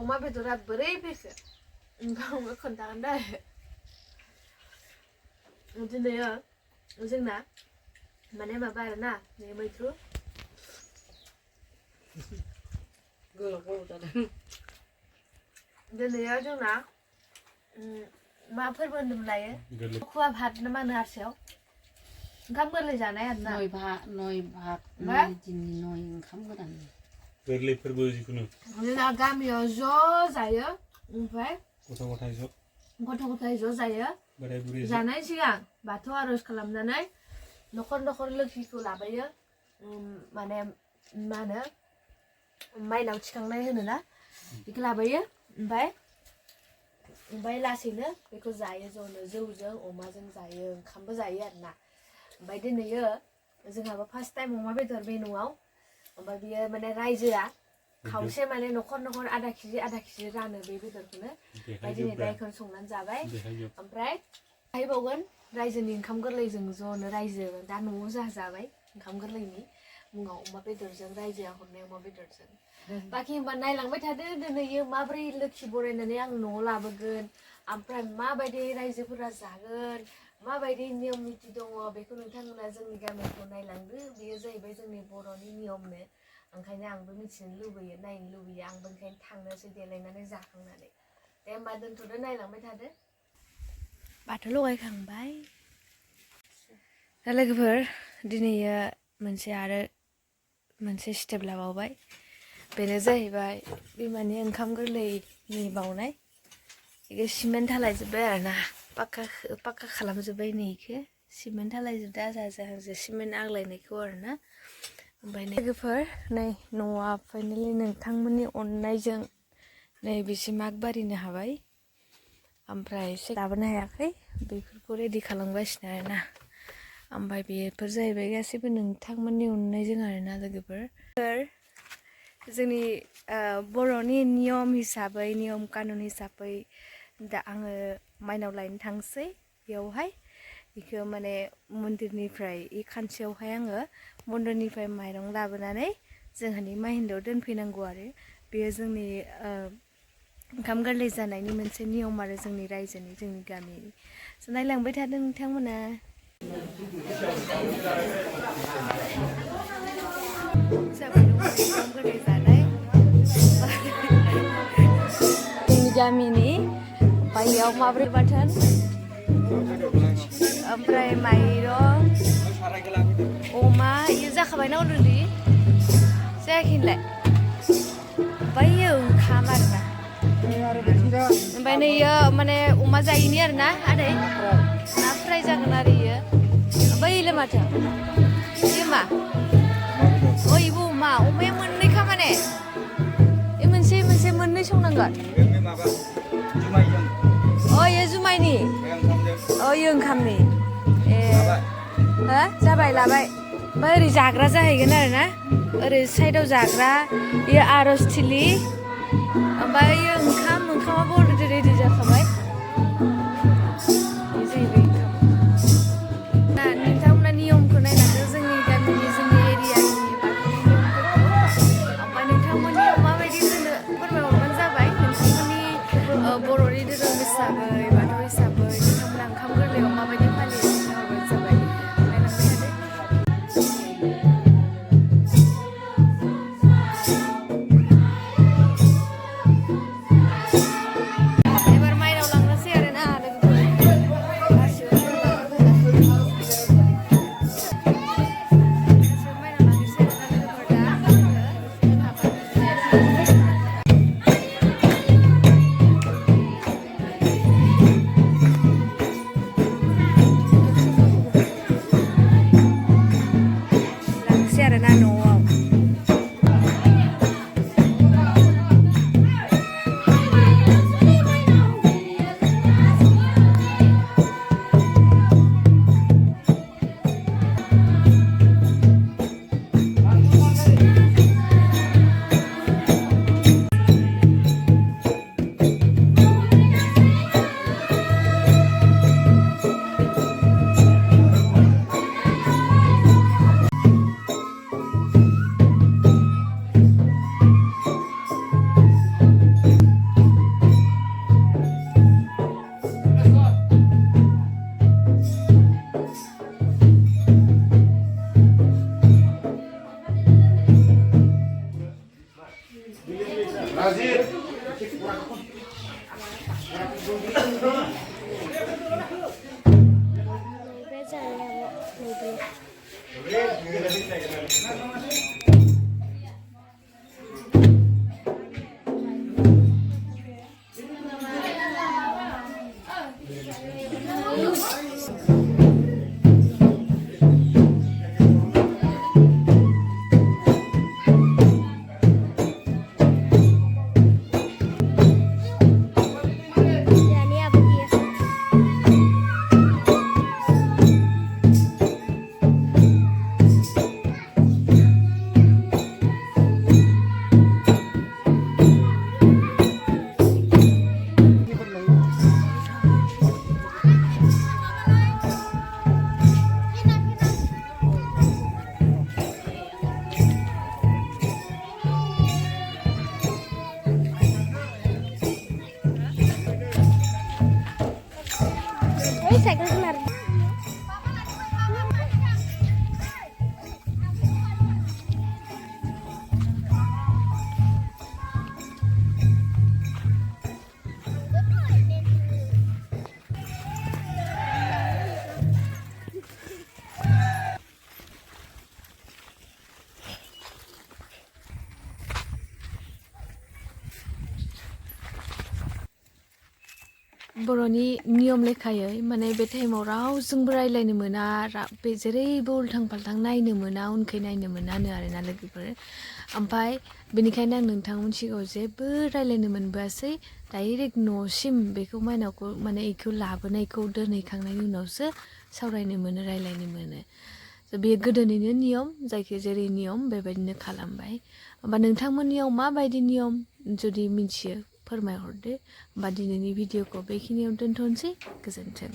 अमा बेदरा बोरै फैखो नोंथाङा खोन्थागोन दा दिनैयो जोंना माने माबा आरोना मैथ्रु दिनैयो जोंना मा फोरबो होनोमोनलायो खुवा भात ना मा होनो हारसायाव ओंखाम गोरलै जानाय आरोना नय भात दिननि नय ओंखाम गोदान गोरलै फोरबो जिखुनु जोंना गामियाव ज' जायो ओमफ्राय गथ' गथाय ज' जायो जानाय सिगां बाथौ आर'ज खालामनानै न'खर न'खर लोखिखौ लाबोयो माने मा होनो माइनाव थिखांनाय होनोना बेखौ लाबोयो ओमफ्राय लासैनो बेखौ जायो ज'नो जौजों अमाजों जायो ओंखामबो जायो आरोना ओमफ्राय दिनैयो जोंहाबो फार्स्ट टाइम अमा बेदर बे न'आव ओमफ्राय बियो माने रायजोआ खावसे माने न'खर न'खर आधा केजि रानो बे बेदरखौनो ओमफ्राय दिनै दाइखौनो संनानै जाबाय ओमफ्राय बावगोन रायजोनि ओंखाम गोरलैजों ज'नो रायजो दा न'आव जोंहा जाबाय ओंखाम गोरलैनि मुङाव अमा बेदरजों रायजोआ हरनाय अमा बेदरजों बाखि होमबा नायलांबाय थादो दिनैयो माबोरै लोखि बरायनानै आं न'आव लाबोगोन ओमफ्राय माबायदि रायजोफोरा जागोन माबायदि नियम निति दङ बेखौ नोंथांमोना जोंनि गामिखौ नायलांदो बेयो जाहैबाय जोंनि बर'नि नियमनो ओंखायनो आंबो मिथिनो लुबैयो नायनो लुबैयो आंबो ओंखायनो थांनोसै देलायनानै जाखांनानै दे होमबा दोनथ'दो नायलांबाय थादो बाथौ लगायखांबाय दा लोगोफोर दिनैयो मोनसे स्टेप लाबावबाय बेनो जाहैबाय बिमानि ओंखाम गोरलैनि बावनाय बेखौ सिमेन्ट ढालायजोब्बाय आरोना पाक्का खालामजोब्बाय नै इखो सिमेन्ट ढालायजोबदो आजां सिमेन्ट आग्लायनायखौ आरोना ओमफ्राय लोगोफोर नै न'आ फाइनालि नोंथांमोननि अननायजों नै बिसिम आगबारिनो हाबाय ओमफ्राय एसे लाबोनो हायाखै बेफोरखौ रेडि खालामगासिनो आरोना ओमफ्राय बेफोर जाहैबाय गासैबो नोंथांमोननि अननायजों आरोना लोगोफोर जोंनि बर'नि नियम हिसाबै नियम कानुन हिसाबै दा आङो माइनाव लायनो थांसै बेयावहाय बेखौ माने मन्दिरनिफ्राय इ खान्थियावहाय आङो मन्दिरनिफ्राय माइरं लाबोनानै जोंहानि माहिन्दोआव दोनफैनांगौ आरो बेयो जोंनि ओंखाम गोरलै जानायनि मोनसे नियम आरो जोंनि रायजोनि जोंनि गामिनि नायलांबाय थादों नोंथांमोना ओंखाम गोरलै जानाय जोंनि गामिनि बाययाव माब्रै बाथोन ओमफ्राय माइरं अमा इयो जाखाबायना अलरेडि जायाखैनोलाय ओमफ्राय ओंखाम आरोना ओमफ्राय नैयो माने अमा जायैनि आरोना आदै ना फ्राय जागोन आरो इयो बैले माथो इयो मा इबो अमाया मोननैखा माने इ मोनसे मोननै संनांगोन इयो जुमायनि इयो ओंखामनि ए हो जाबाय लाबाय ओमफ्राय ओरै जाग्रा जाहैगोन आरोना ओरै साइडआव जाग्रा इयो आर'ज थिलि ओमफ्राय इयो ओंखामाबो अलरेडि रेडि जाखाबाय बे जाहैबाय ओंखाम नोंथांमोना नियमखौ नायनांगौ जोंनि गामिनि जोंनि एरियानि बाथौनि नियमफोरखौ ओमफ्राय नोंथांमोननियाव माबायदि होनो फोरमायहरबानो जाबाय नोंथांमोननि बर'नि धोरोम हिसाबै बाथौ हिसाबै नोंथांमोना ओंखाम गोरलैयाव माबायदि फालियो खिन्थाहरबानो जाबाय नायलांबाय थादो बर'नि नियम लेखायै माने बे टाइमाव रावजोंबो रायलायनो मोना बे जेरैबो उल्थां फाल्थां नायनो मोना उनखै नायनो मोनानो आरोना लोगोफोर ओमफ्राय बेनिखायनो आं नोंथांमोन सिगाङाव जेबो रायलायनो मोनबोआसै डाइरेक्ट न'सिम बेखौ माइनावखौ माने इखौ लाबोनायखौ दोनहैखांनायनि उनावसो सावरायनो मोनो रायलायनो मोनो बेयो गोदोनिनो नियम जायखि जेरै नियम बेबायदिनो खालामबाय होमबा नोंथांमोननियाव माबायदि नियम जुदि मिथियो फोरमायहरदो होमबा दिनैनि भिडिअखौ बेखिनियाव दोनथ'नोसै गोजोन्थों